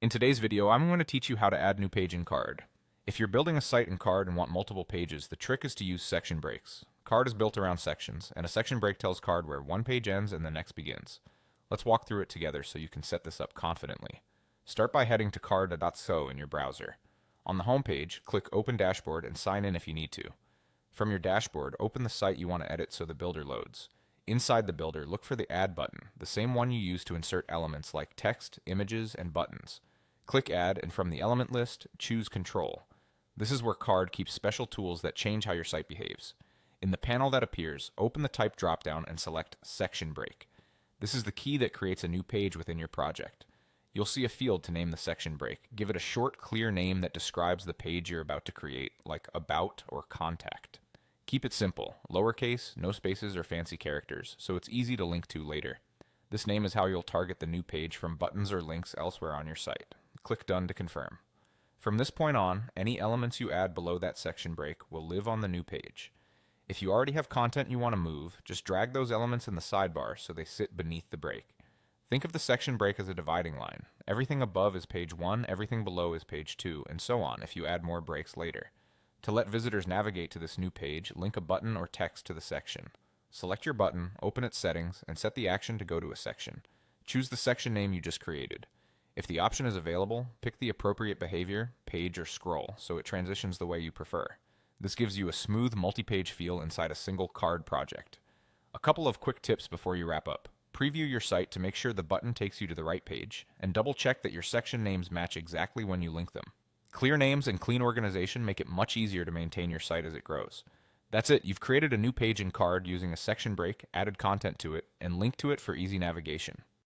In today's video, I'm going to teach you how to add new page in Carrd. If you're building a site in Carrd and want multiple pages, the trick is to use section breaks. Carrd is built around sections, and a section break tells Carrd where one page ends and the next begins. Let's walk through it together so you can set this up confidently. Start by heading to carrd.so in your browser. On the home page, click Open Dashboard and sign in if you need to. From your dashboard, open the site you want to edit so the builder loads. Inside the builder, look for the Add button, the same one you use to insert elements like text, images, and buttons. Click Add, and from the element list, choose Control. This is where Carrd keeps special tools that change how your site behaves. In the panel that appears, open the Type dropdown and select Section Break. This is the key that creates a new page within your project. You'll see a field to name the section break. Give it a short, clear name that describes the page you're about to create, like About or Contact. Keep it simple, lowercase, no spaces or fancy characters, so it's easy to link to later. This name is how you'll target the new page from buttons or links elsewhere on your site. Click Done to confirm. From this point on, any elements you add below that section break will live on the new page. If you already have content you want to move, just drag those elements in the sidebar so they sit beneath the break. Think of the section break as a dividing line. Everything above is page 1, everything below is page 2, and so on if you add more breaks later. To let visitors navigate to this new page, link a button or text to the section. Select your button, open its settings, and set the action to go to a section. Choose the section name you just created. If the option is available, pick the appropriate behavior, page or scroll, so it transitions the way you prefer. This gives you a smooth multi-page feel inside a single Carrd project. A couple of quick tips before you wrap up. Preview your site to make sure the button takes you to the right page, and double check that your section names match exactly when you link them. Clear names and clean organization make it much easier to maintain your site as it grows. That's it, you've created a new page in Carrd using a section break, added content to it, and linked to it for easy navigation.